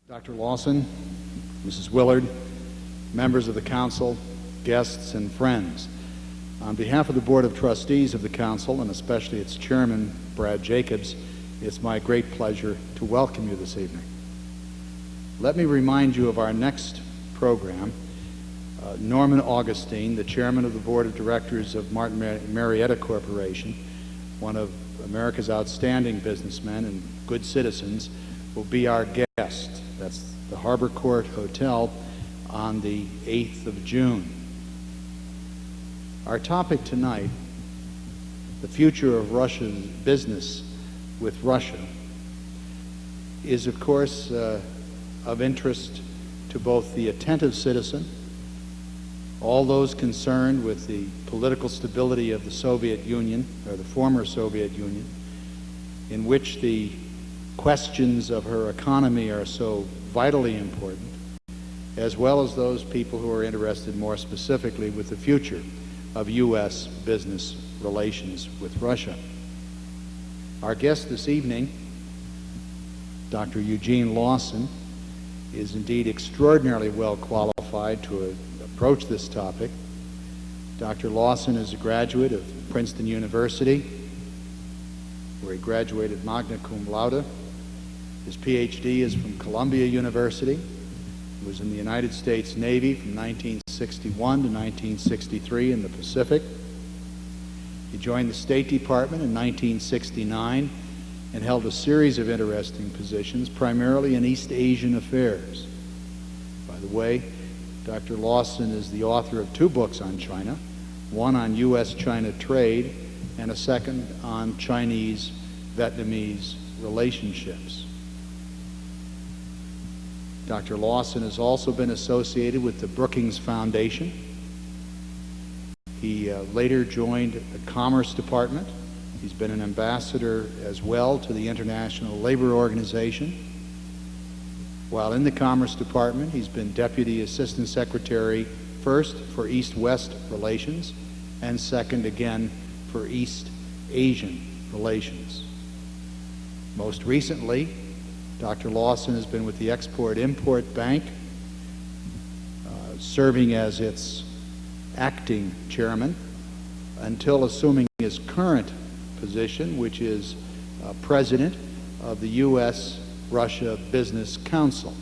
Dr. Lawson, Mrs. Willard, members of the Council, guests, and friends. On behalf of the Board of Trustees of the Council, and especially its Chairman, Brad Jacobs, it's my great pleasure to welcome you this evening. Let me remind you of our next program. Norman Augustine, the Chairman of the Board of Directors of Martin Marietta Corporation, one of America's outstanding businessmen and good citizens, will be our guest. That's the Harbor Court Hotel on the 8th of June. Our topic tonight, the future of Russia's business with Russia, is of course of interest to both the attentive citizen, all those concerned with the political stability of the Soviet Union, or the former Soviet Union, in which the questions of her economy are so vitally important, as well as those people who are interested more specifically with the future of U.S. business relations with Russia. Our guest this evening, Dr. Eugene Lawson, is indeed extraordinarily well qualified to approach this topic. Dr. Lawson is a graduate of Princeton University, where he graduated magna cum laude. His PhD is from Columbia University. He was in the United States Navy from 1961 to 1963 in the Pacific. He joined the State Department in 1969 and held a series of interesting positions, primarily in East Asian affairs. By the way, Dr. Lawson is the author of 2 books on China, one on U.S.-China trade and a second on Chinese-Vietnamese relationships. Dr. Lawson has also been associated with the Brookings Foundation. He later joined the Commerce Department. He's been an ambassador as well to the International Labor Organization. While in the Commerce Department, he's been Deputy Assistant Secretary, first for East-West relations, and second again for East Asian relations. Most recently, Dr. Lawson has been with the Export-Import Bank, serving as its acting chairman until assuming his current position, which is president of the U.S.-Russia Business Council,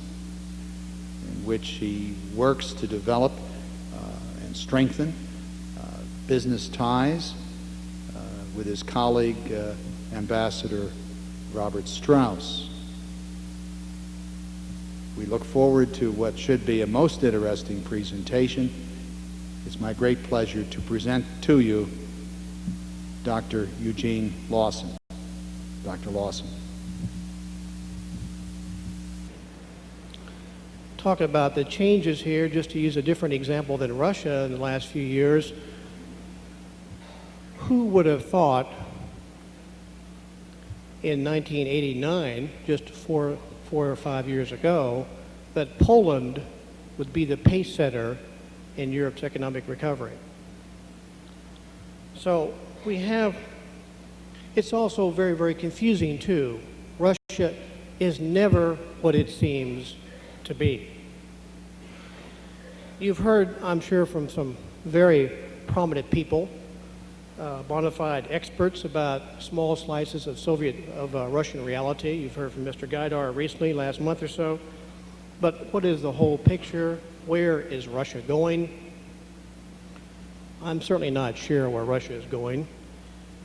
in which he works to develop and strengthen business ties with his colleague, Ambassador Robert Strauss. We look forward to what should be a most interesting presentation. It's my great pleasure to present to you Dr. Eugene Lawson. Dr. Lawson. Talk about the changes here, just to use a different example than Russia in the last few years. Who would have thought in 1989, just four or 5 years ago, that Poland would be the pace setter in Europe's economic recovery? So we have, it's also very, very confusing too. Russia is never what it seems to be. You've heard, I'm sure, from some very prominent people, bona fide experts about small slices of Russian reality. You've heard from Mr. Gaidar recently, last month or so. But what is the whole picture? Where is Russia going? I'm certainly not sure where Russia is going.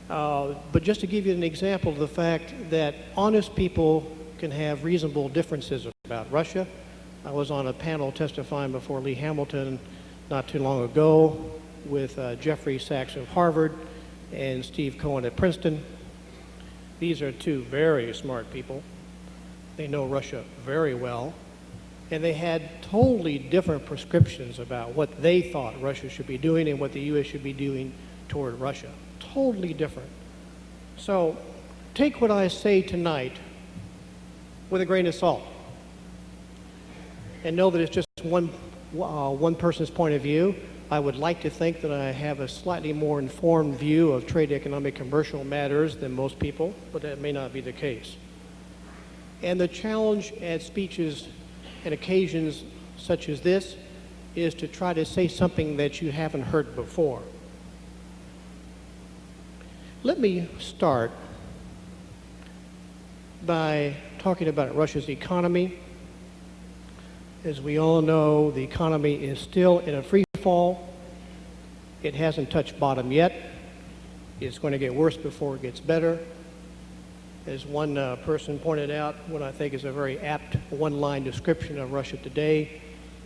But just to give you an example of the fact that honest people can have reasonable differences about Russia. I was on a panel testifying before Lee Hamilton not too long ago with Jeffrey Sachs of Harvard and Steve Cohen at Princeton. These are 2 very smart people. They know Russia very well, and they had totally different prescriptions about what they thought Russia should be doing and what the U.S. should be doing toward Russia. Totally different. So take what I say tonight with a grain of salt, and know that it's just one person's point of view. I would like to think that I have a slightly more informed view of trade, economic, commercial matters than most people, but that may not be the case. And the challenge at speeches in occasions such as this is to try to say something that you haven't heard before. Let me start by talking about Russia's economy. As we all know, the economy is still in a free fall. It hasn't touched bottom yet. It's going to get worse before it gets better. As one person pointed out, what I think is a very apt one-line description of Russia today,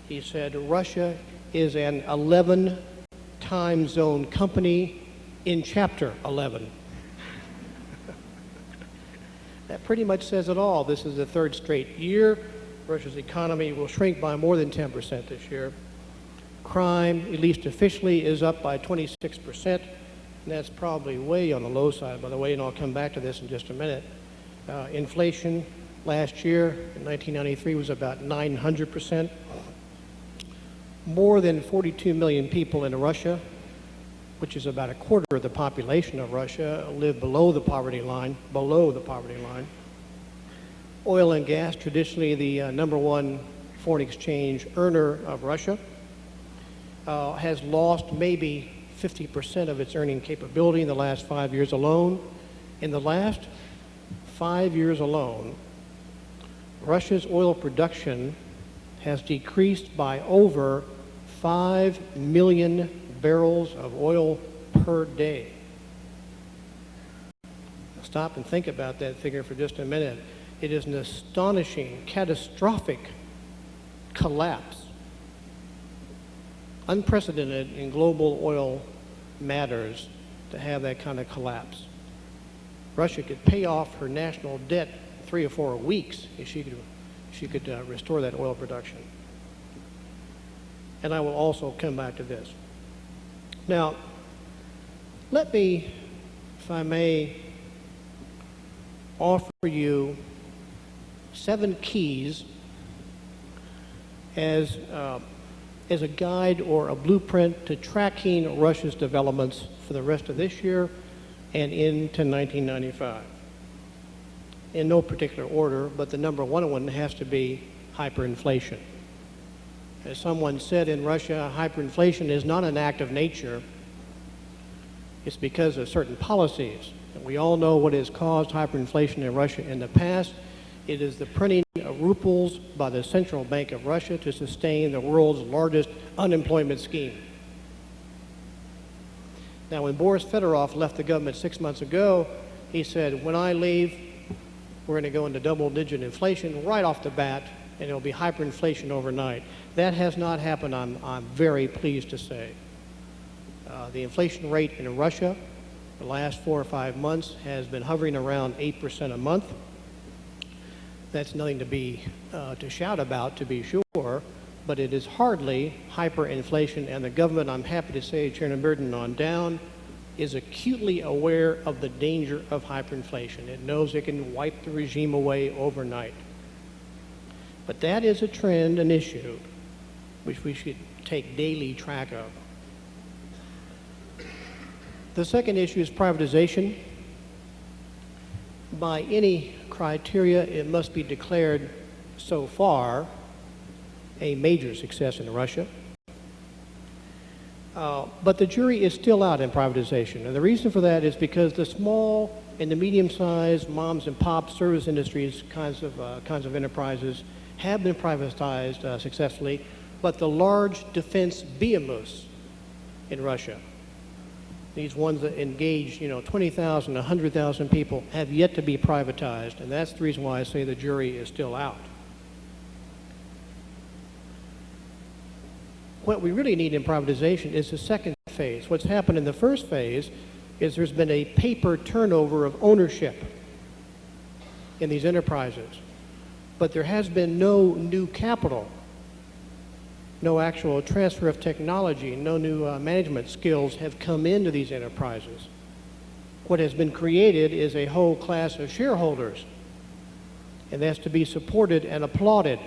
he said, Russia is an 11 time zone company in Chapter 11. That pretty much says it all. This is the third straight year. Russia's economy will shrink by more than 10% this year. Crime, at least officially, is up by 26%, and that's probably way on the low side, by the way, and I'll come back to this in just a minute. Inflation last year, in 1993, was about 900%. More than 42 million people in Russia, which is about a quarter of the population of Russia, live below the poverty line, Oil and gas, traditionally the number one foreign exchange earner of Russia, has lost maybe 50% of its earning capability in the last 5 years alone. In the last 5 years alone, Russia's oil production has decreased by over 5 million barrels of oil per day. Stop and think about that figure for just a minute. It is an astonishing, catastrophic collapse, unprecedented in global oil matters to have that kind of collapse. Russia could pay off her national debt in 3 or 4 weeks if she could restore that oil production. And I will also come back to this. Now, let me, if I may, offer you 7 keys as a guide or a blueprint to tracking Russia's developments for the rest of this year and into 1995. In no particular order, but the number one has to be hyperinflation. As someone said in Russia, hyperinflation is not an act of nature. It's because of certain policies. And we all know what has caused hyperinflation in Russia in the past. It is the printing of rubles by the Central Bank of Russia to sustain the world's largest unemployment scheme. Now, when Boris Fedorov left the government 6 months ago, he said, when I leave, we're going to go into double-digit inflation right off the bat, and it'll be hyperinflation overnight. That has not happened, I'm very pleased to say. The inflation rate in Russia the last 4 or 5 months has been hovering around 8% a month. That's nothing to shout about, to be sure, but it is hardly hyperinflation, and the government, I'm happy to say, Chairman Burton on down, is acutely aware of the danger of hyperinflation. It knows it can wipe the regime away overnight. But that is a trend, an issue, which we should take daily track of. The second issue is privatization. By any criteria, it must be declared so far a major success in Russia. But the jury is still out in privatization. And the reason for that is because the small and the medium-sized moms and pop service industries kinds of enterprises have been privatized successfully, but the large defense behemoths in Russia, these ones that engage, 20,000, 100,000 people, have yet to be privatized, and that's the reason why I say the jury is still out. What we really need in privatization is the second phase. What's happened in the first phase is there's been a paper turnover of ownership in these enterprises, but there has been no new capital, no actual transfer of technology, no new management skills have come into these enterprises. What has been created is a whole class of shareholders, and that's to be supported and applauded.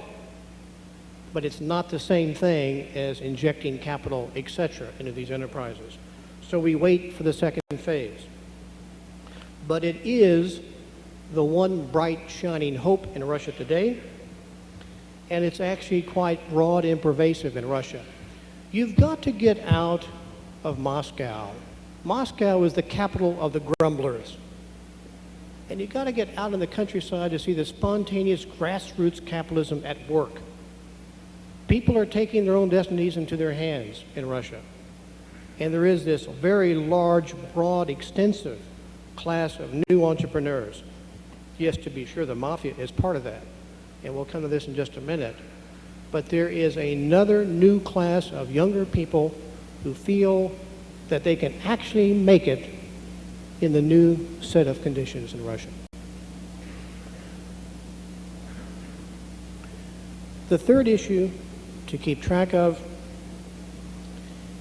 But it's not the same thing as injecting capital, etc., into these enterprises. So we wait for the second phase. But it is the one bright, shining hope in Russia today. and it's actually quite broad and pervasive in Russia. You've got to get out of Moscow. Moscow is the capital of the grumblers. And you've got to get out in the countryside to see the spontaneous grassroots capitalism at work. People are taking their own destinies into their hands in Russia. And there is this very large, broad, extensive class of new entrepreneurs. Yes, to be sure, the mafia is part of that. And we'll come to this in just a minute. But there is another new class of younger people who feel that they can actually make it in the new set of conditions in Russia. The third issue to keep track of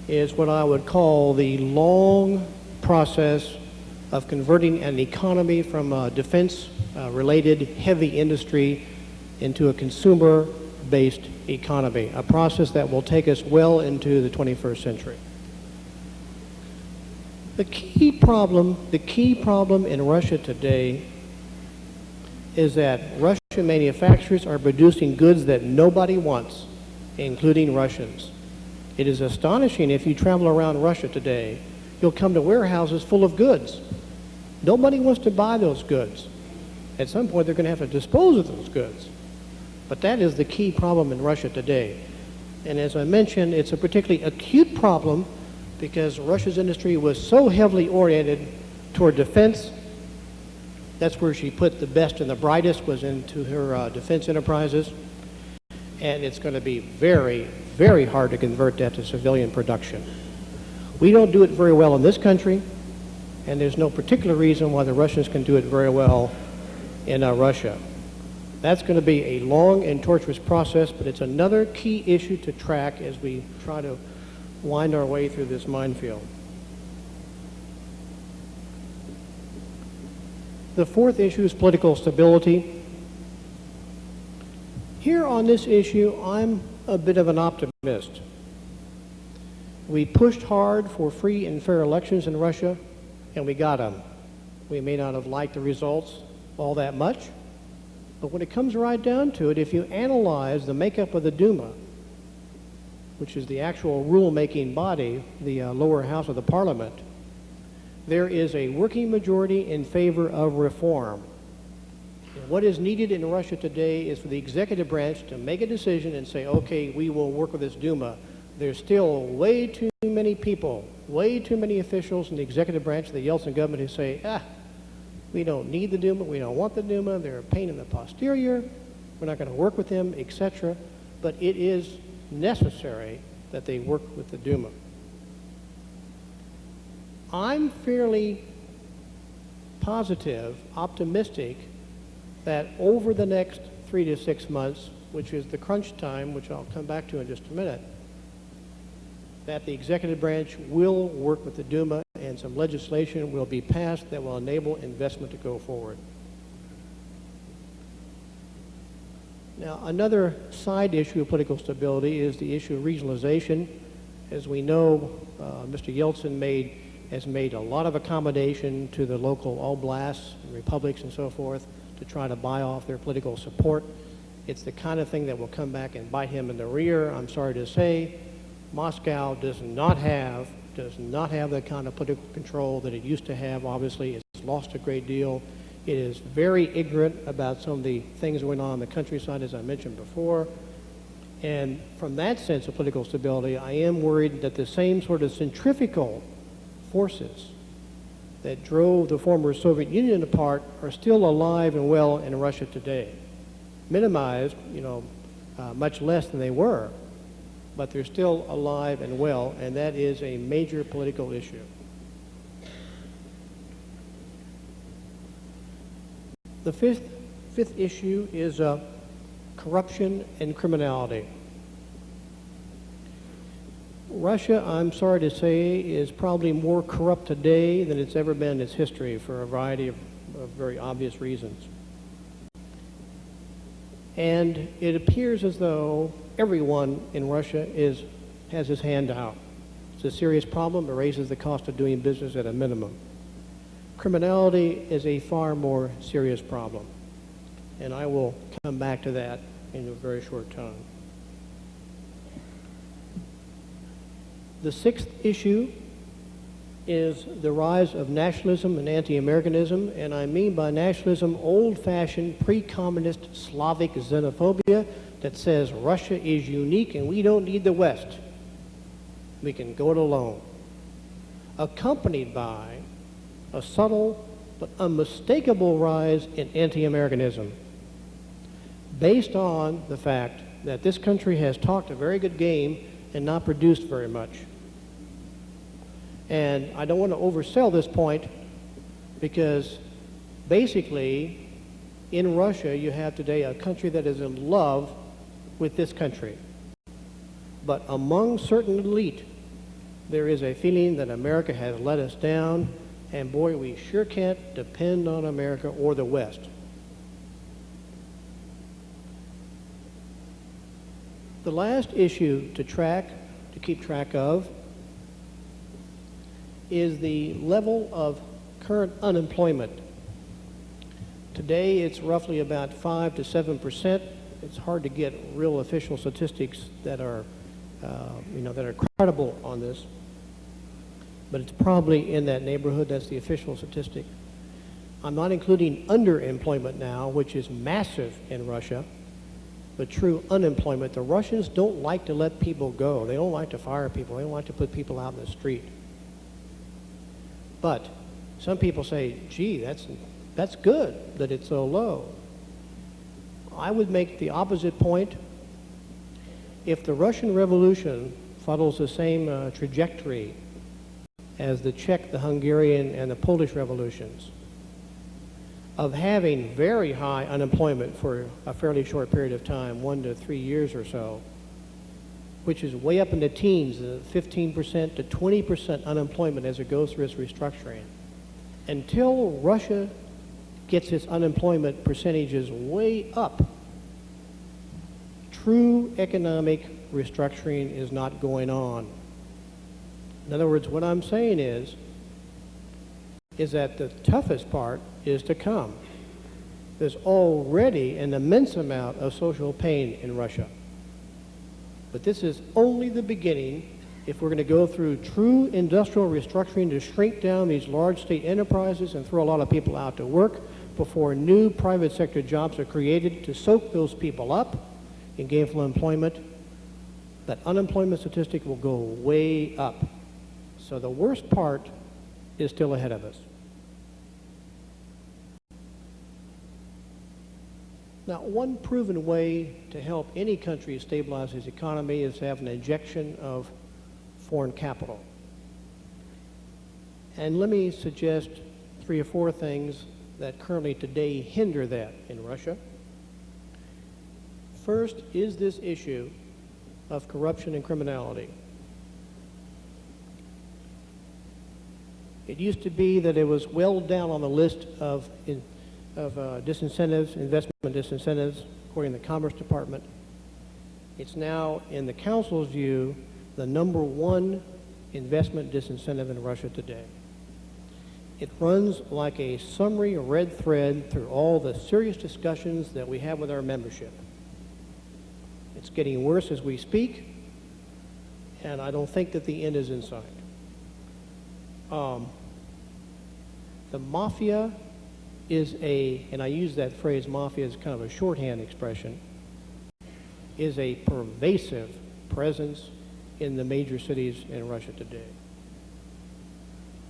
is what I would call the long process of converting an economy from a defense-related heavy industry into a consumer-based economy, a process that will take us well into the 21st century. The key problem in Russia today is that Russian manufacturers are producing goods that nobody wants, including Russians. It is astonishing if you travel around Russia today, you'll come to warehouses full of goods. Nobody wants to buy those goods. At some point, they're going to have to dispose of those goods. But that is the key problem in Russia today. And as I mentioned, it's a particularly acute problem because Russia's industry was so heavily oriented toward defense. That's where she put the best and the brightest, was into her defense enterprises. And it's going to be very, very hard to convert that to civilian production. We don't do it very well in this country, and there's no particular reason why the Russians can do it very well in Russia. That's going to be a long and tortuous process, but it's another key issue to track as we try to wind our way through this minefield. The fourth issue is political stability. Here on this issue, I'm a bit of an optimist. We pushed hard for free and fair elections in Russia, and we got them. We may not have liked the results all that much, but when it comes right down to it, if you analyze the makeup of the Duma, which is the actual rule-making body, the lower house of the parliament, there is a working majority in favor of reform. And what is needed in Russia today is for the executive branch to make a decision and say, okay, we will work with this Duma. There's still way too many people, way too many officials in the executive branch of the Yeltsin government who say, we don't need the Duma, we don't want the Duma, they're a pain in the posterior, we're not going to work with them, etc. But it is necessary that they work with the Duma. I'm fairly positive, optimistic, that over the next 3 to 6 months, which is the crunch time, which I'll come back to in just a minute, that the executive branch will work with the Duma and some legislation will be passed that will enable investment to go forward. Now, another side issue of political stability is the issue of regionalization. As we know, Mr. Yeltsin has made a lot of accommodation to the local oblasts and republics and so forth to try to buy off their political support. It's the kind of thing that will come back and bite him in the rear. I'm sorry to say, Moscow does not have the kind of political control that it used to have. Obviously, it's lost a great deal. It is very ignorant about some of the things going on in the countryside, as I mentioned before. And from that sense of political stability, I am worried that the same sort of centrifugal forces that drove the former Soviet Union apart are still alive and well in Russia today. Minimized, much less than they were, but they're still alive and well, and that is a major political issue. The fifth issue is corruption and criminality. Russia, I'm sorry to say, is probably more corrupt today than it's ever been in its history for a variety of very obvious reasons. And it appears as though everyone in Russia has his hand out. It's a serious problem. It raises the cost of doing business at a minimum. Criminality is a far more serious problem, and I will come back to that in a very short time. The sixth issue is the rise of nationalism and anti-Americanism, and I mean by nationalism old-fashioned pre-communist Slavic xenophobia that says Russia is unique and we don't need the West. We can go it alone. Accompanied by a subtle but unmistakable rise in anti-Americanism based on the fact that this country has talked a very good game and not produced very much. And I don't want to oversell this point because basically in Russia you have today a country that is in love with this country. But among certain elite, there is a feeling that America has let us down, and boy, we sure can't depend on America or the West. The last issue to keep track of, is the level of current unemployment. Today, it's roughly about 5 to 7%. It's hard to get real official statistics that are, that are credible on this, but it's probably in that neighborhood. That's the official statistic. I'm not including underemployment now, which is massive in Russia, but true unemployment. The Russians don't like to let people go. They don't like to fire people. They don't like to put people out in the street. But some people say, gee, that's good that it's so low. I would make the opposite point. If the Russian Revolution follows the same trajectory as the Czech, the Hungarian, and the Polish revolutions, of having very high unemployment for a fairly short period of time, 1 to 3 years or so, which is way up in the teens, 15% to 20% unemployment as it goes through its restructuring. Until Russia gets its unemployment percentages way up, true economic restructuring is not going on. In other words, what I'm saying is that the toughest part is to come. There's already an immense amount of social pain in Russia. But this is only the beginning. If we're going to go through true industrial restructuring to shrink down these large state enterprises and throw a lot of people out to work before new private sector jobs are created to soak those people up in gainful employment, that unemployment statistic will go way up. So the worst part is still ahead of us. Now, one proven way to help any country stabilize its economy is to have an injection of foreign capital. And let me suggest 3 or 4 things that currently today hinder that in Russia. First is this issue of corruption and criminality. It used to be that it was well down on the list of disincentives, investment disincentives, according to the Commerce Department. It's now, in the Council's view, the #1 investment disincentive in Russia today. It runs like a summary red thread through all the serious discussions that we have with our membership. It's getting worse as we speak, and I don't think that the end is in sight. The mafia is and I use that phrase mafia as kind of a shorthand expression, is a pervasive presence in the major cities in Russia today.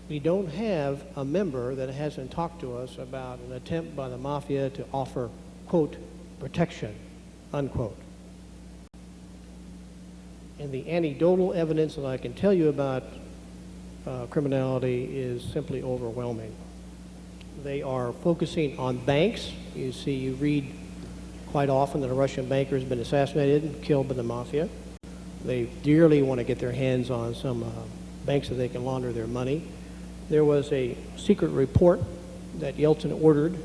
We don't have a member that hasn't talked to us about an attempt by the mafia to offer, quote, protection, unquote. And the anecdotal evidence that I can tell you about criminality is simply overwhelming. They are focusing on banks. You read quite often that a Russian banker has been assassinated and killed by the mafia. They dearly want to get their hands on some banks so they can launder their money. There was a secret report that Yeltsin ordered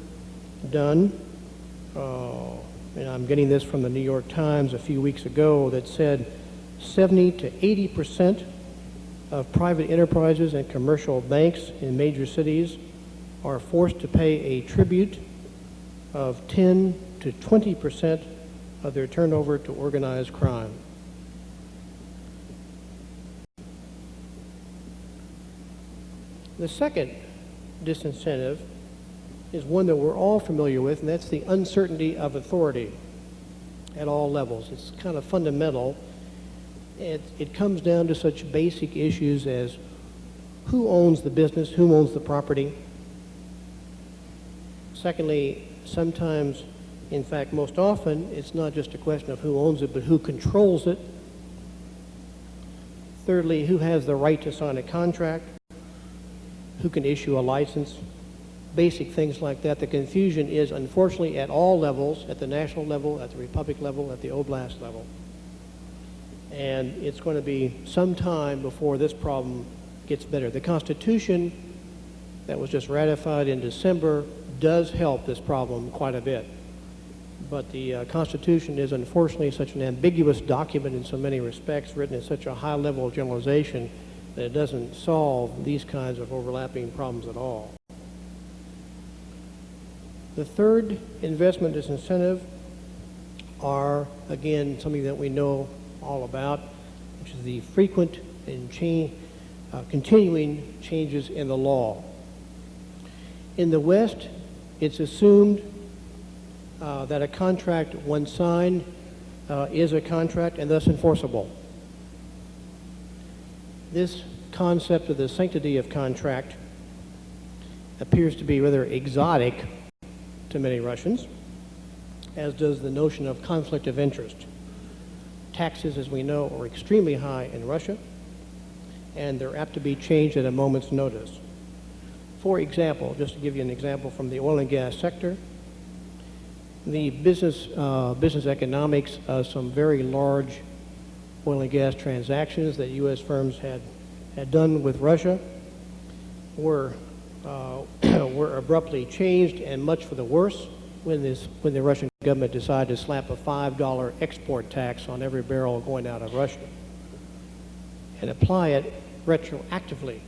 done, and I'm getting this from the New York Times a few weeks ago, that said 70 to 80% of private enterprises and commercial banks in major cities are forced to pay a tribute of 10 to 20% of their turnover to organized crime. The second disincentive is one that we're all familiar with, and that's the uncertainty of authority at all levels. It's kind of fundamental. It comes down to such basic issues as who owns the business, who owns the property. Secondly, sometimes, in fact, most often, it's not just a question of who owns it, but who controls it. Thirdly, who has the right to sign a contract, who can issue a license, basic things like that. The confusion is, unfortunately, at all levels, at the national level, at the republic level, at the oblast level. And it's going to be some time before this problem gets better. The Constitution that was just ratified in December does help this problem quite a bit. But the Constitution is unfortunately such an ambiguous document in so many respects, written at such a high level of generalization, that it doesn't solve these kinds of overlapping problems at all. The third investment disincentive are, again, something that we know all about, which is the frequent and continuing changes in the law. In the West, it's assumed that a contract, when signed, is a contract and thus enforceable. This concept of the sanctity of contract appears to be rather exotic to many Russians, as does the notion of conflict of interest. Taxes, as we know, are extremely high in Russia, and they're apt to be changed at a moment's notice. For example, just to give you an example from the oil and gas sector, the business economics of some very large oil and gas transactions that U.S. firms had done with Russia were abruptly changed, and much for the worse, when the Russian government decided to slap a $5 export tax on every barrel going out of Russia and apply it retroactively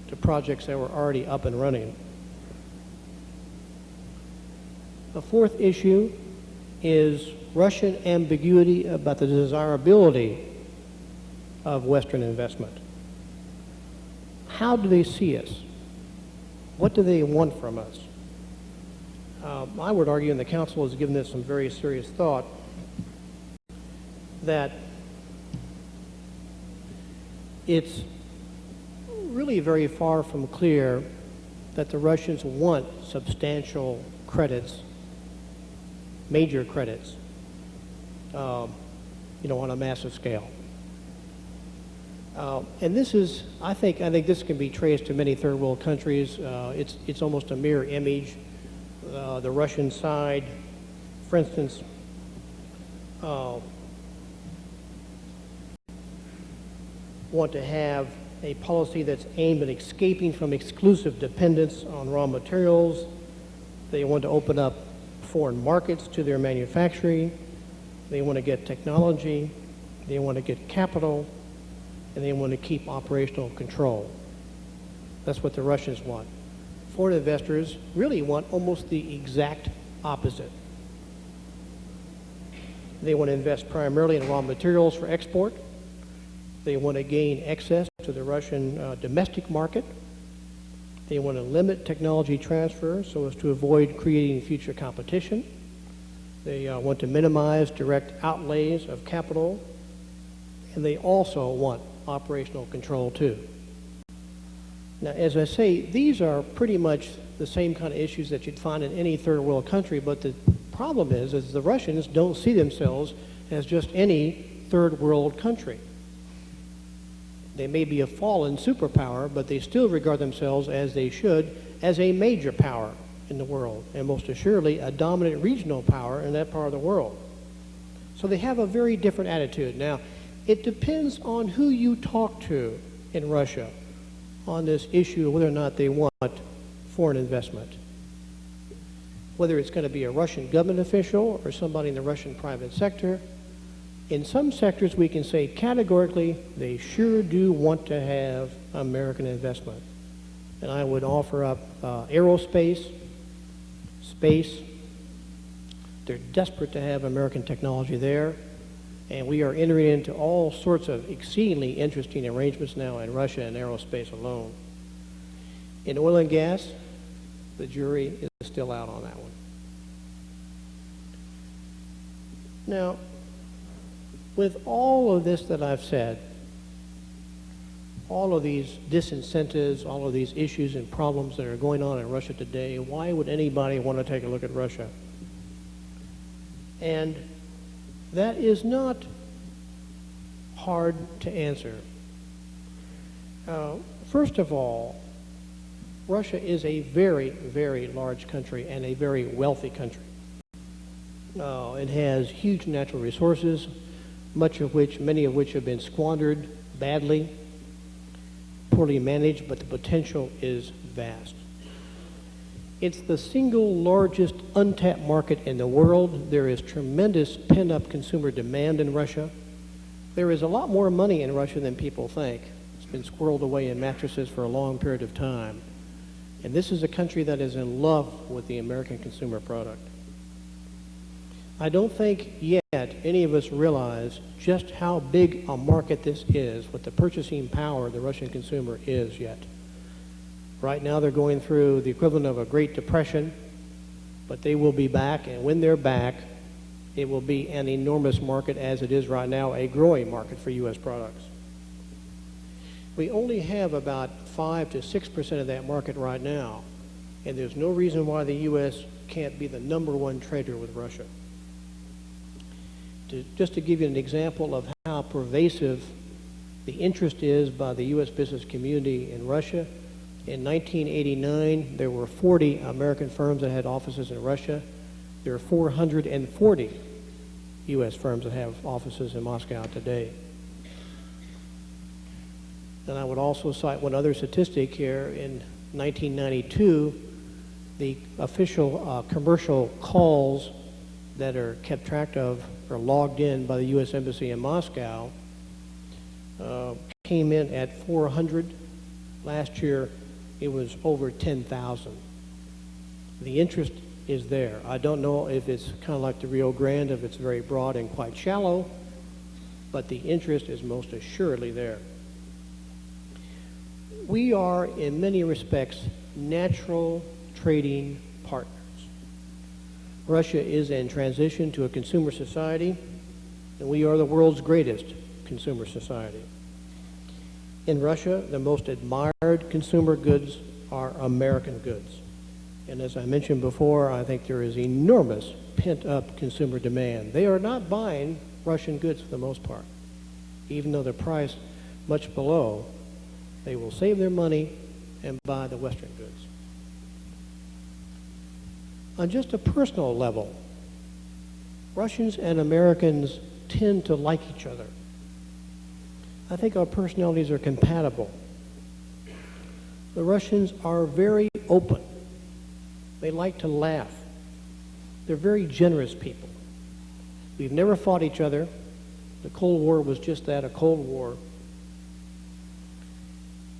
to projects that were already up and running. The fourth issue is Russian ambiguity about the desirability of Western investment. How do they see us? What do they want from us? I would argue, and the Council has given this some very serious thought, that it's really very far from clear that the Russians want substantial credits, major credits, on a massive scale. And this is, I think this can be traced to many third world countries. It's almost a mirror image. The Russian side, for instance, want to have a policy that's aimed at escaping from exclusive dependence on raw materials. They want to open up foreign markets to their manufacturing. They want to get technology. They want to get capital. And they want to keep operational control. That's what the Russians want. Foreign investors really want almost the exact opposite. They want to invest primarily in raw materials for export. They want to gain access to the Russian domestic market. They want to limit technology transfer so as to avoid creating future competition. They want to minimize direct outlays of capital. And they also want operational control too. Now, as I say, these are pretty much the same kind of issues that you'd find in any third world country, but the problem is the Russians don't see themselves as just any third world country. They may be a fallen superpower, but they still regard themselves, as they should, as a major power in the world, and most assuredly a dominant regional power in that part of the world. So they have a very different attitude. Now, it depends on who you talk to in Russia on this issue of whether or not they want foreign investment. Whether it's going to be a Russian government official or somebody in the Russian private sector. In some sectors, we can say categorically, they sure do want to have American investment. And I would offer up aerospace, space, They're desperate to have American technology there, and we are entering into all sorts of exceedingly interesting arrangements now in Russia and aerospace alone. In oil and gas, the jury is still out on that one. Now, with all of this that I've said, all of these disincentives, all of these issues and problems that are going on in Russia today, why would anybody want to take a look at Russia? And that is not hard to answer. First of all, Russia is a very, very large country and a very wealthy country. It has huge natural resources, many of which have been squandered badly, poorly managed, but the potential is vast. It's the single largest untapped market in the world. There is tremendous pent-up consumer demand in Russia. There is a lot more money in Russia than people think. It's been squirreled away in mattresses for a long period of time. And this is a country that is in love with the American consumer product. I don't think yet any of us realize just how big a market this is, what the purchasing power of the Russian consumer is yet. Right now they're going through the equivalent of a Great Depression, but they will be back, and when they're back, it will be an enormous market, as it is right now, a growing market for U.S. products. We only have about 5 to 6% of that market right now, and there's no reason why the U.S. can't be the #1 trader with Russia. Just to give you an example of how pervasive the interest is by the U.S. business community in Russia, in 1989, there were 40 American firms that had offices in Russia. There are 440 U.S. firms that have offices in Moscow today. And I would also cite one other statistic here. In 1992, the official commercial calls that are kept track of or logged in by the U.S. Embassy in Moscow came in at 400. Last year, it was over 10,000. The interest is there. I don't know if it's kind of like the Rio Grande, if it's very broad and quite shallow, but the interest is most assuredly there. We are, in many respects, natural trading partners. Russia is in transition to a consumer society, and we are the world's greatest consumer society. In Russia, the most admired consumer goods are American goods. And as I mentioned before, I think there is enormous pent-up consumer demand. They are not buying Russian goods for the most part. Even though they're priced much below, they will save their money and buy the Western goods. On just a personal level, Russians and Americans tend to like each other. I think our personalities are compatible. The Russians are very open. They like to laugh. They're very generous people. We've never fought each other. The Cold War was just that, a Cold War.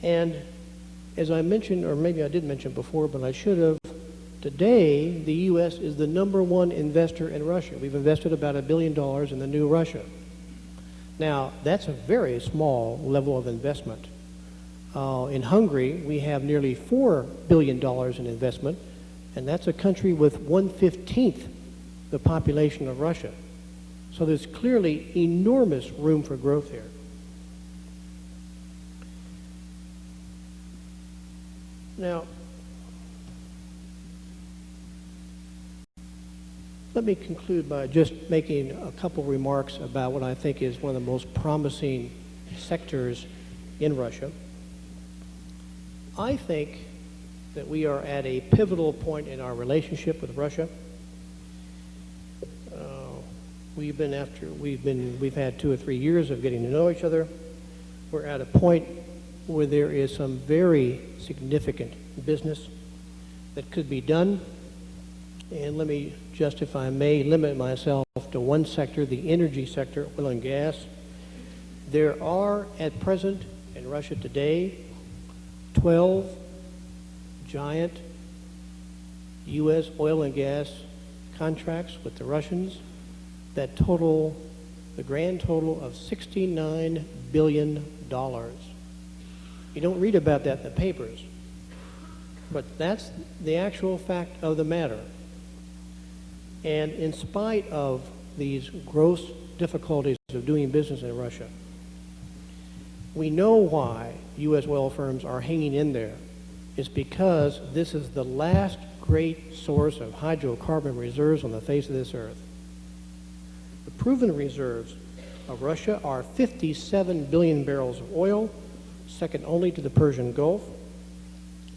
And as I mentioned, or maybe I did mention before, but I should have, today the U.S. is the #1 investor in Russia. We've invested about $1 billion in the new Russia. Now, that's a very small level of investment. In Hungary, we have nearly $4 billion in investment, and that's a country with 1/15 the population of Russia. So there's clearly enormous room for growth here. Now, let me conclude by just making a couple remarks about what I think is one of the most promising sectors in Russia. I think that we are at a pivotal point in our relationship with Russia. We've had 2 or 3 years of getting to know each other. We're at a point where there is some very significant business that could be done. And let me just, if I may, limit myself to one sector, the energy sector, oil and gas. There are, at present, in Russia today, 12 giant U.S. oil and gas contracts with the Russians that total the grand total of $69 billion. You don't read about that in the papers, but that's the actual fact of the matter. And in spite of these gross difficulties of doing business in Russia, we know why U.S. oil firms are hanging in there. It's because this is the last great source of hydrocarbon reserves on the face of this earth. The proven reserves of Russia are 57 billion barrels of oil, second only to the Persian Gulf,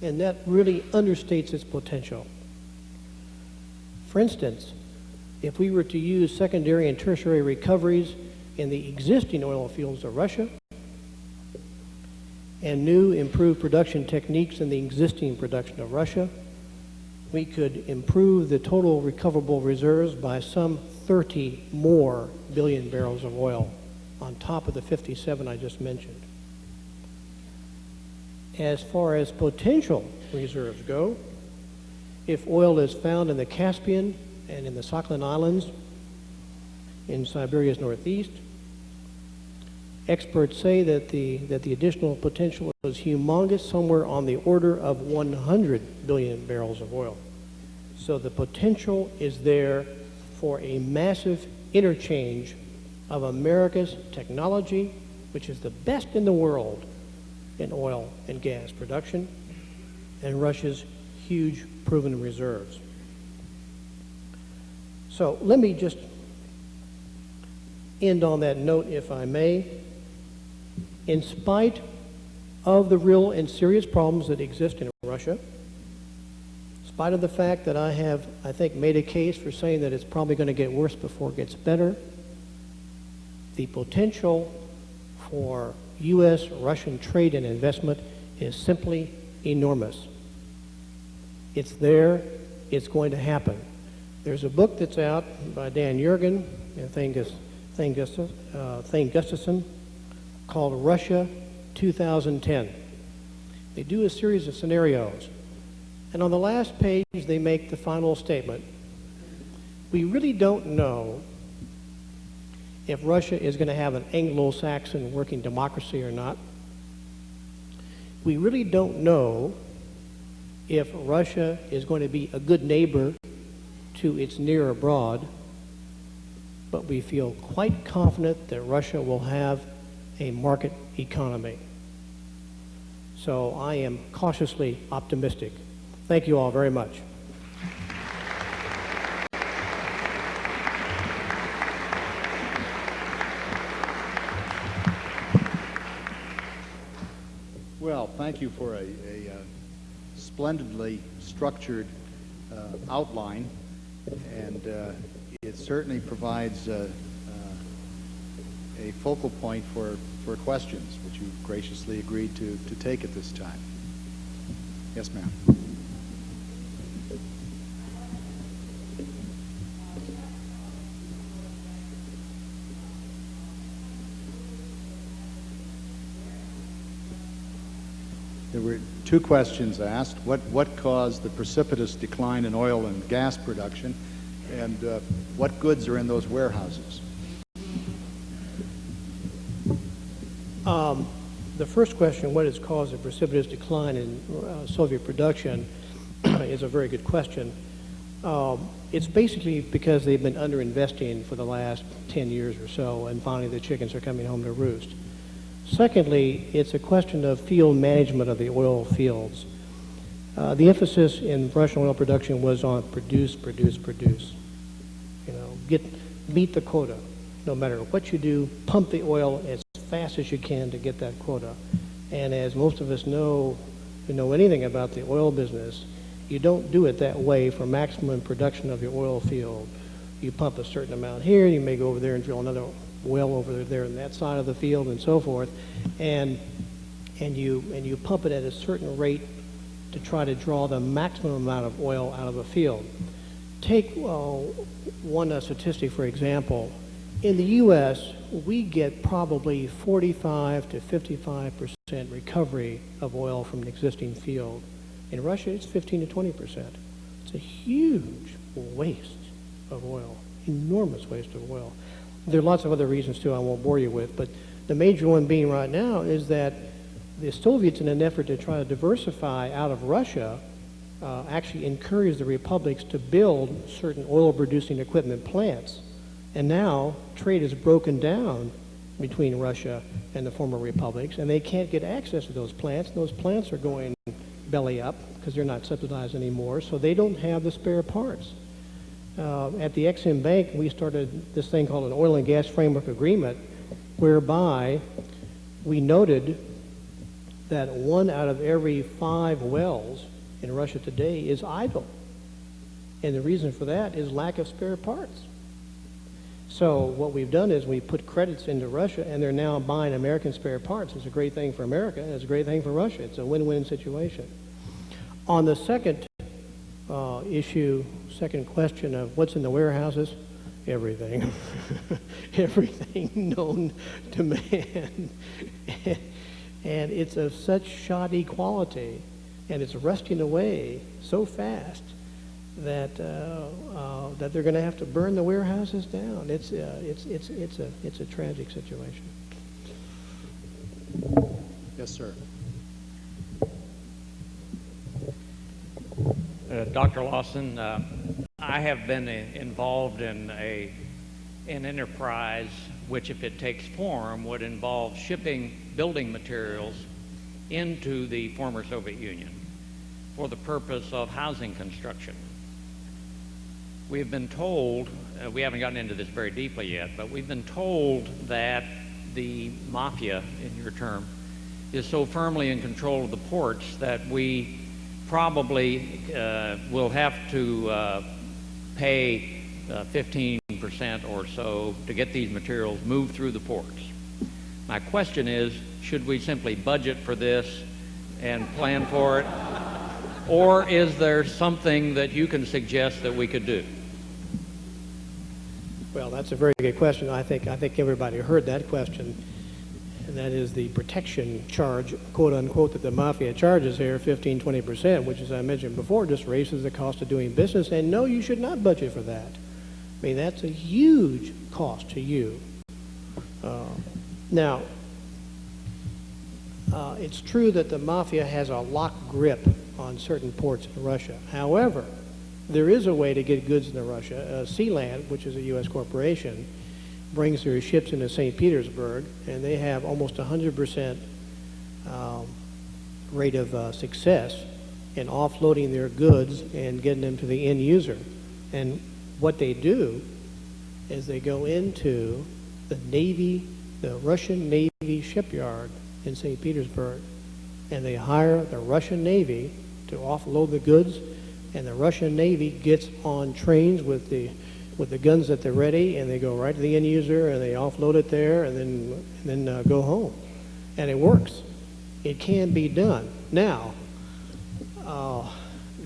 and that really understates its potential. For instance, if we were to use secondary and tertiary recoveries in the existing oil fields of Russia and new improved production techniques in the existing production of Russia, we could improve the total recoverable reserves by some 30 more billion barrels of oil on top of the 57 I just mentioned. As far as potential reserves go, if oil is found in the Caspian and in the Sakhalin Islands in Siberia's northeast, experts say that the additional potential is humongous, somewhere on the order of 100 billion barrels of oil. So the potential is there for a massive interchange of America's technology, which is the best in the world in oil and gas production, and Russia's huge proven reserves. So let me just end on that note, if I may. In spite of the real and serious problems that exist in Russia, in spite of the fact that I have, I think, made a case for saying that it's probably going to get worse before it gets better, the potential for U.S.-Russian trade and investment is simply enormous. It's there. It's going to happen. There's a book that's out by Dan Jurgen and Thane Gustafson called Russia 2010. They do a series of scenarios. And on the last page, they make the final statement. We really don't know if Russia is going to have an Anglo-Saxon working democracy or not. We really don't know if Russia is going to be a good neighbor to its near abroad, but we feel quite confident that Russia will have a market economy. So I am cautiously optimistic. Thank you all very much. Well, thank you for a splendidly structured outline, and it certainly provides a focal point for questions, which you graciously agreed to take at this time. Yes, ma'am. There were two questions asked. What caused the precipitous decline in oil and gas production, and what goods are in those warehouses? The first question, what has caused the precipitous decline in Soviet production, is a very good question. It's basically because they've been underinvesting for the last 10 years or so, and finally the chickens are coming home to roost. Secondly, it's a question of field management of the oil fields. The emphasis in Russian oil production was on produce. You know, meet the quota. No matter what you do, pump the oil as fast as you can to get that quota. And as most of us know, who know anything about the oil business, you don't do it that way for maximum production of your oil field. You pump a certain amount here, you may go over there and drill another well over there in that side of the field and so forth, and you pump it at a certain rate to try to draw the maximum amount of oil out of a field. Take one statistic, for example. In the U.S., we get probably 45 to 55% recovery of oil from an existing field. In Russia, it's 15 to 20%. It's a huge waste. of oil, enormous waste of oil. There are lots of other reasons too I won't bore you with, but the major one being right now is that the Soviets, in an effort to try to diversify out of Russia, actually encouraged the republics to build certain oil-producing equipment plants. And now trade is broken down between Russia and the former republics, and they can't get access to those plants. Those plants are going belly up because they're not subsidized anymore, so they don't have the spare parts. At the Exim Bank, we started this thing called an oil and gas framework agreement, whereby we noted that 1 out of every 5 wells in Russia today is idle. And the reason for that is lack of spare parts. So what we've done is we put credits into Russia, and they're now buying American spare parts. It's a great thing for America, and it's a great thing for Russia. It's a win-win situation. On the second issue, second question of what's in the warehouses, everything. Everything known to man. And it's of such shoddy quality, and it's rusting away so fast that that they're going to have to burn the warehouses down. It's a tragic situation. Yes, sir. Dr. Lawson, I have been involved in an enterprise which, if it takes form, would involve shipping building materials into the former Soviet Union for the purpose of housing construction. We have been told, we haven't gotten into this very deeply yet, but we've been told that the mafia, in your term, is so firmly in control of the ports that we probably will have to pay 15% or so to get these materials moved through the ports. My question is, should we simply budget for this and plan for it? Or is there something that you can suggest that we could do? Well, that's a very good question. I think everybody heard that question, and that is the protection charge, quote unquote, that the mafia charges here, 15-20%, which, as I mentioned before, just raises the cost of doing business. And no, you should not budget for that. I mean, that's a huge cost to you. Now, it's true that the mafia has a lock grip on certain ports in Russia. However, there is a way to get goods into Russia. Sealand, which is a U.S. corporation, brings their ships into St. Petersburg, and they have almost 100% rate of success in offloading their goods and getting them to the end user. And what they do is they go into the Russian Navy shipyard in St. Petersburg, and they hire the Russian Navy to offload the goods, and the Russian Navy gets on trains with the guns at the ready, and they go right to the end user, and they offload it there, and then go home. And it works. It can be done. Now,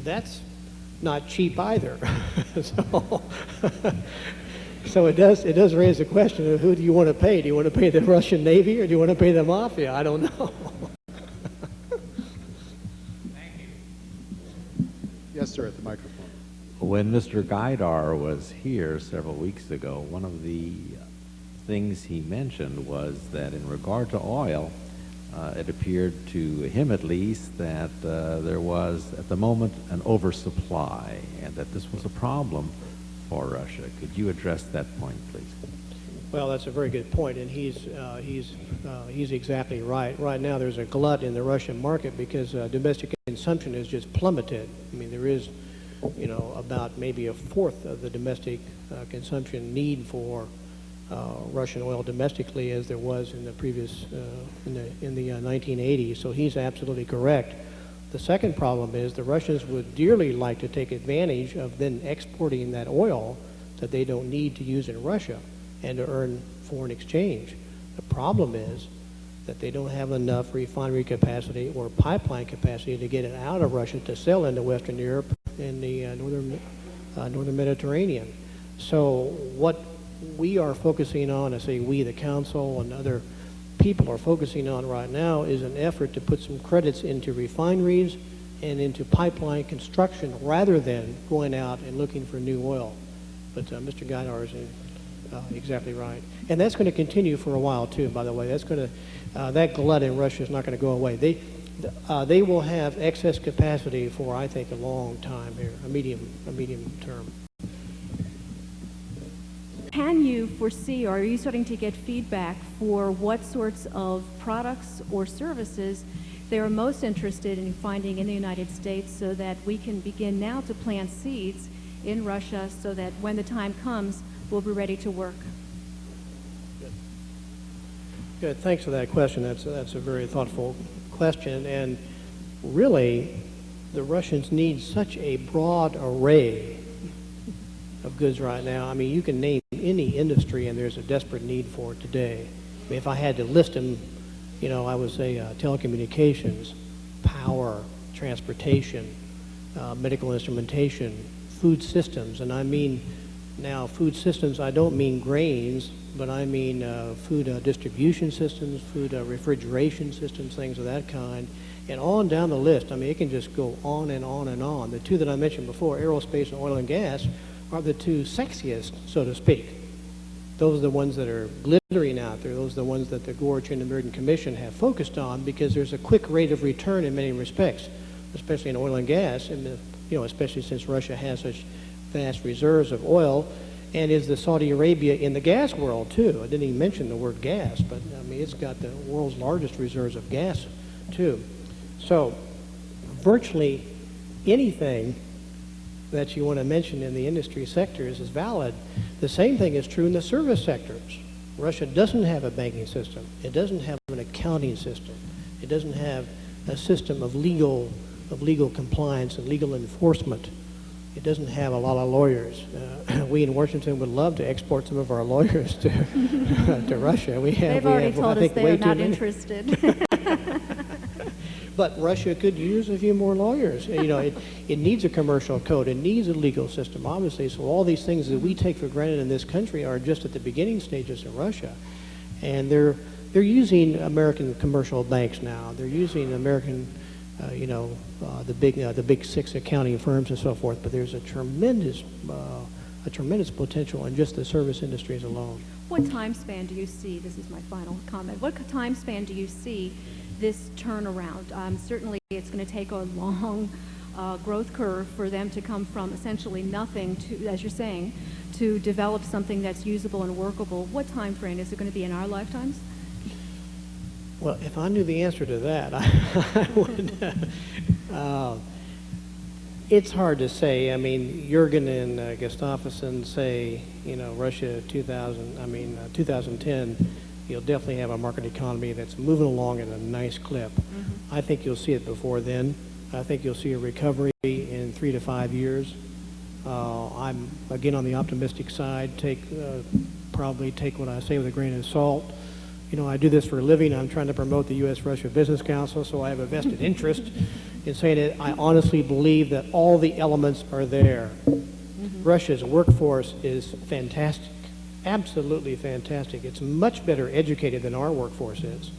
that's not cheap either. So it does raise the question of who do you want to pay? Do you want to pay the Russian Navy, or do you want to pay the mafia? I don't know. Thank you. Yes, sir, at the microphone. When Mr. Gaidar was here several weeks ago, one of the things he mentioned was that in regard to oil, it appeared to him at least that there was at the moment an oversupply, and that this was a problem for Russia. Could you address that point, please? Well, that's a very good point, and he's exactly right. Right now, there's a glut in the Russian market because domestic consumption has just plummeted. I mean, there is, about maybe a fourth of the domestic consumption need for Russian oil domestically as there was in the previous in the 1980s. So he's absolutely correct. The second problem is the Russians would dearly like to take advantage of then exporting that oil that they don't need to use in Russia and to earn foreign exchange. The problem is that they don't have enough refinery capacity or pipeline capacity to get it out of Russia to sell into Western Europe and the northern Mediterranean. So what we are focusing on, I say we, the council, and other people are focusing on right now, is an effort to put some credits into refineries and into pipeline construction rather than going out and looking for new oil. But Mr. Gaidar is exactly right. And that's going to continue for a while, too, by the way. That's going to, that glut in Russia is not going to go away. They will have excess capacity for, I think, a long time here, a medium term. Can you foresee, or are you starting to get feedback for what sorts of products or services they are most interested in finding in the United States, so that we can begin now to plant seeds in Russia so that when the time comes, we'll be ready to work? Good. Thanks for that question. That's a very thoughtful question. And really, the Russians need such a broad array of goods right now. I mean, you can name any industry and there's a desperate need for it today. I mean, if I had to list them, you know, I would say telecommunications, power, transportation, medical instrumentation, food systems. And I mean, now food systems, I don't mean grains, but I mean food distribution systems, food refrigeration systems, things of that kind, and on down the list. I mean, it can just go on and on and on. The two that I mentioned before, aerospace and oil and gas, are the two sexiest, so to speak. Those are the ones that are glittering out there. Those are the ones that the Gorge and American Commission have focused on, because there's a quick rate of return in many respects, especially in oil and gas, and you know, especially since Russia has such vast reserves of oil, and is the Saudi Arabia in the gas world too. I didn't even mention the word gas, but I mean, it's got the world's largest reserves of gas too. So virtually anything that you want to mention in the industry sectors is valid. The same thing is true in the service sectors. Russia doesn't have a banking system. It doesn't have an accounting system. It doesn't have a system of legal compliance and legal enforcement. It doesn't have a lot of lawyers. We in Washington would love to export some of our lawyers to to Russia. They've already told us they are not interested. But Russia could use a few more lawyers. You know, it needs a commercial code. It needs a legal system, obviously. So all these things that we take for granted in this country are just at the beginning stages in Russia. And they're using American commercial banks now. They're using American, the big six accounting firms and so forth. But there's a tremendous potential in just the service industries alone. What time span do you see, this is my final comment, what time span do you see this turnaround? Certainly it's going to take a long growth curve for them to come from essentially nothing to, as you're saying, to develop something that's usable and workable. What time frame? Is it going to be in our lifetimes? Well, if I knew the answer to that, I would. It's hard to say. I mean, Jürgen and Gustafsson say, Russia 2010, you'll definitely have a market economy that's moving along at a nice clip. Mm-hmm. I think you'll see it before then. I think you'll see a recovery in 3 to 5 years. I'm, again, on the optimistic side. Probably take what I say with a grain of salt. I do this for a living. I'm trying to promote the U.S.-Russia Business Council, so I have a vested interest in saying that I honestly believe that all the elements are there. Mm-hmm. Russia's workforce is fantastic, absolutely fantastic. It's much better educated than our workforce is,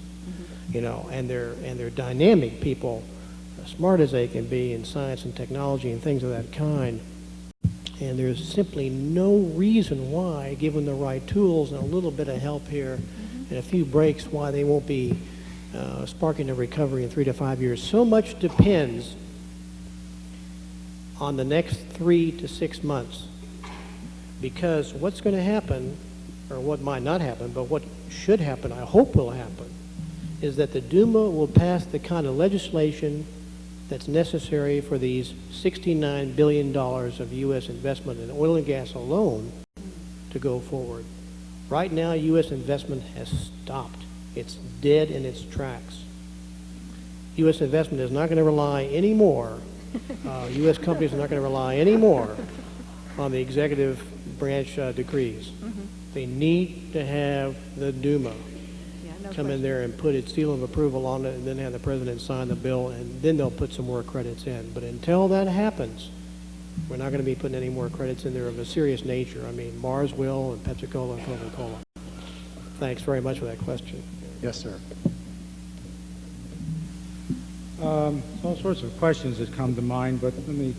mm-hmm. And they're dynamic people, as smart as they can be in science and technology and things of that kind. And there's simply no reason why, given the right tools and a little bit of help here, and a few breaks, why they won't be sparking a recovery in 3 to 5 years. So much depends on the next 3 to 6 months, because what's going to happen, or what might not happen, but what should happen, I hope will happen, is that the Duma will pass the kind of legislation that's necessary for these $69 billion of U.S. investment in oil and gas alone to go forward. Right now, U.S. investment has stopped. It's dead in its tracks. U.S. investment is not going to rely anymore. U.S. companies are not going to rely anymore on the executive branch decrees. Mm-hmm. They need to have the Duma come in there and put its seal of approval on it, and then have the president sign the bill, and then they'll put some more credits in. But until that happens, we're not going to be putting any more credits in there of a serious nature. I mean, Mars will, and Pepsi-Cola and Coca-Cola. Thanks very much for that question. Yes, sir. All sorts of questions that come to mind, but let me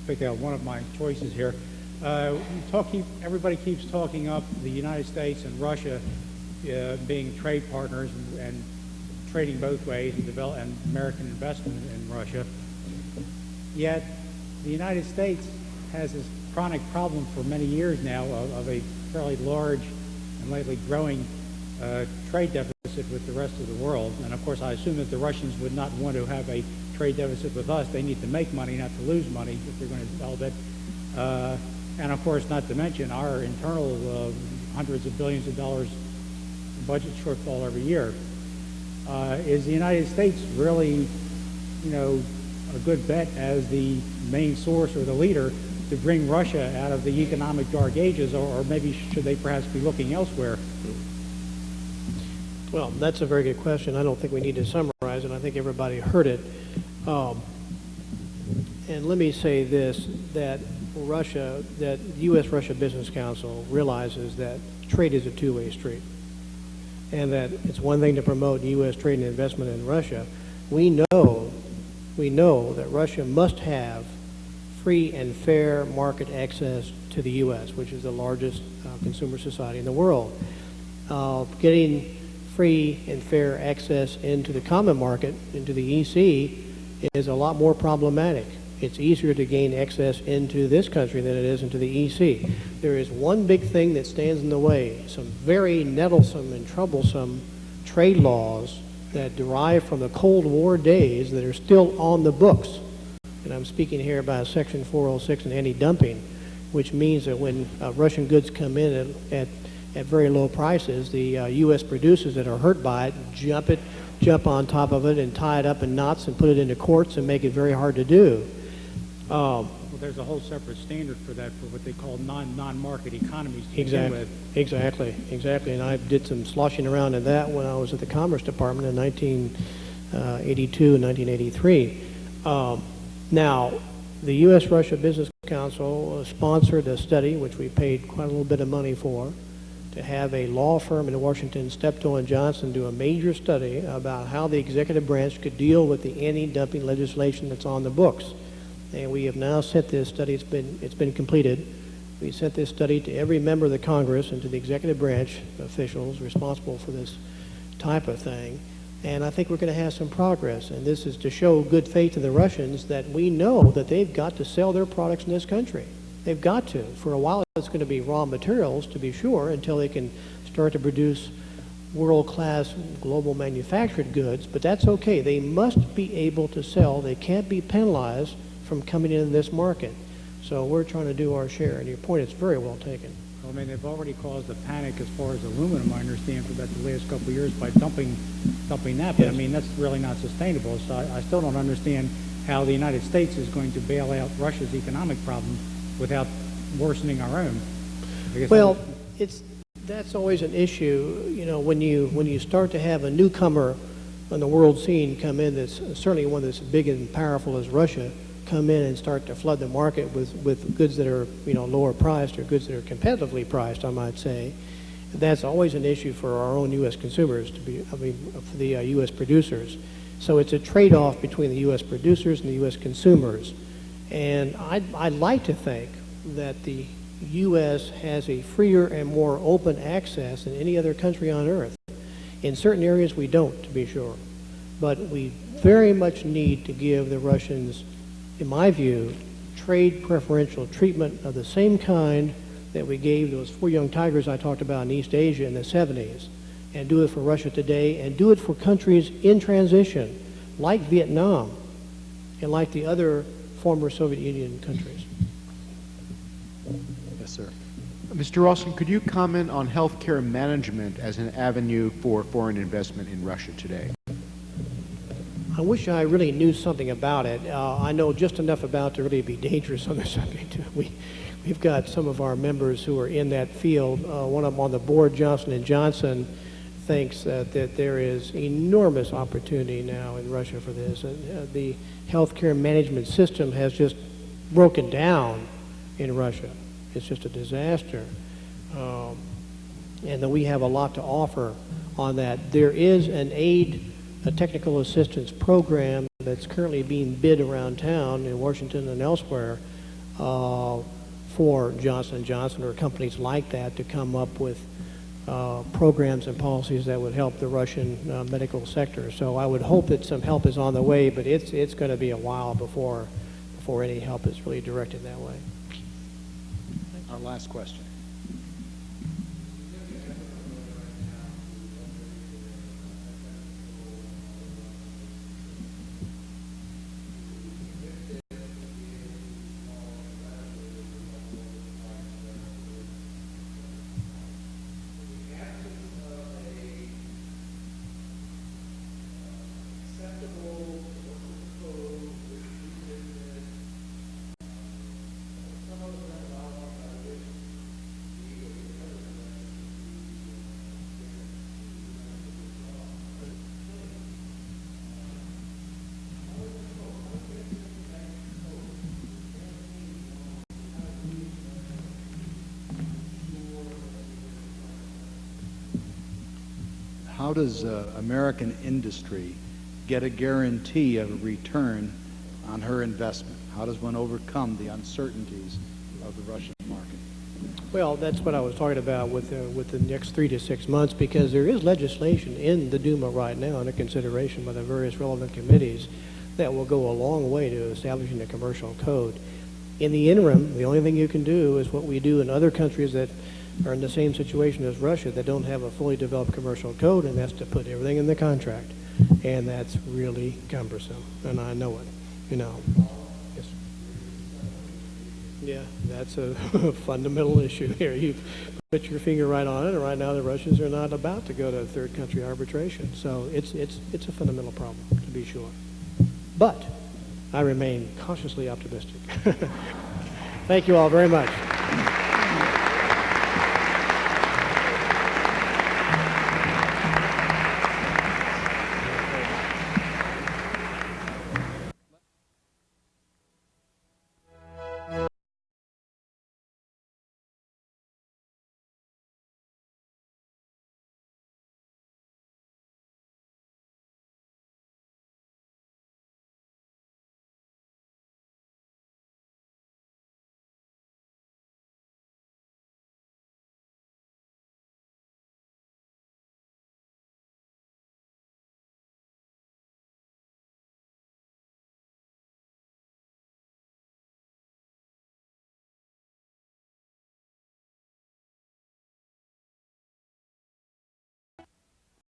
pick out one of my choices here. Everybody keeps talking up the United States and Russia being trade partners and trading both ways and American investment in Russia. Yet the United States has this chronic problem for many years now of a fairly large and lately growing trade deficit with the rest of the world. And of course, I assume that the Russians would not want to have a trade deficit with us. They need to make money, not to lose money if they're going to develop it. And of course, not to mention our internal hundreds of billions of dollars budget shortfall every year. Is the United States really, a good bet as the main source or the leader to bring Russia out of the economic dark ages, or maybe should they perhaps be looking elsewhere? Well, that's a very good question. I don't think we need to summarize it. I think everybody heard it. And let me say this, that the U.S.-Russia Business Council realizes that trade is a two-way street, and that it's one thing to promote U.S. trade and investment in Russia. We know that Russia must have free and fair market access to the U.S., which is the largest consumer society in the world. Getting free and fair access into the common market, into the EC, is a lot more problematic. It's easier to gain access into this country than it is into the EC. There is one big thing that stands in the way, some very nettlesome and troublesome trade laws that derive from the Cold War days that are still on the books. And I'm speaking here about Section 406 and anti-dumping, which means that when Russian goods come in at very low prices, the U.S. producers that are hurt by it jump on top of it and tie it up in knots and put it into courts and make it very hard to do. Well, there's a whole separate standard for that, for what they call non-market economies to begin with. Exactly. And I did some sloshing around in that when I was at the Commerce Department in 1982 and 1983. Now, the U.S.-Russia Business Council sponsored a study, which we paid quite a little bit of money for, to have a law firm in Washington, Steptoe and Johnson, do a major study about how the executive branch could deal with the anti-dumping legislation that's on the books. And we have now sent this study, it's been completed. We sent this study to every member of the Congress and to the executive branch officials responsible for this type of thing. And I think we're going to have some progress. And this is to show good faith to the Russians that we know that they've got to sell their products in this country. They've got to. For a while, it's going to be raw materials, to be sure, until they can start to produce world-class global manufactured goods. But that's okay. They must be able to sell. They can't be penalized from coming into this market. So we're trying to do our share. And your point is very well taken. Well, I mean, they've already caused a panic as far as aluminum, I understand, for about the last couple of years by dumping that. But, Yes. I mean, that's really not sustainable. So I still don't understand how the United States is going to bail out Russia's economic problem without worsening our own. Well, that's always an issue, when you start to have a newcomer on the world scene come in that's certainly one that's big and powerful as Russia, come in and start to flood the market with goods that are, lower priced or goods that are competitively priced, I might say. That's always an issue for our own U.S. consumers, for the U.S. producers. So it's a trade-off between the U.S. producers and the U.S. consumers. And I'd like to think that the U.S. has a freer and more open access than any other country on earth. In certain areas we don't, to be sure. But we very much need to give the Russians, in my view, trade preferential treatment of the same kind that we gave those 4 young tigers I talked about in East Asia in the 70s, and do it for Russia today, and do it for countries in transition, like Vietnam, and like the other former Soviet Union countries. Yes, sir. Mr. Lawson, could you comment on healthcare management as an avenue for foreign investment in Russia today? I wish I really knew something about it. I know just enough about to really be dangerous on the subject. We've got some of our members who are in that field. One of them on the board, Johnson & Johnson, thinks that there is enormous opportunity now in Russia for this. The healthcare management system has just broken down in Russia. It's just a disaster. And that we have a lot to offer on that. There is a technical assistance program that's currently being bid around town in Washington and elsewhere for for Johnson & Johnson or companies like that to come up with programs and policies that would help the Russian medical sector. So I would hope that some help is on the way, but it's going to be a while before any help is really directed that way. Our last question. How does American industry get a guarantee of a return on her investment? How does one overcome the uncertainties of the Russian market? Well, that's what I was talking about with the next 3 to 6 months, because there is legislation in the Duma right now under consideration by the various relevant committees that will go a long way to establishing a commercial code. In the interim, the only thing you can do is what we do in other countries that are in the same situation as Russia that don't have a fully developed commercial code, and that's to put everything in the contract. And that's really cumbersome, and I know it, you know. Yes. Yeah, that's a fundamental issue here. You've put your finger right on it, and right now the Russians are not about to go to third country arbitration. So it's a fundamental problem, to be sure. But I remain cautiously optimistic. Thank you all very much.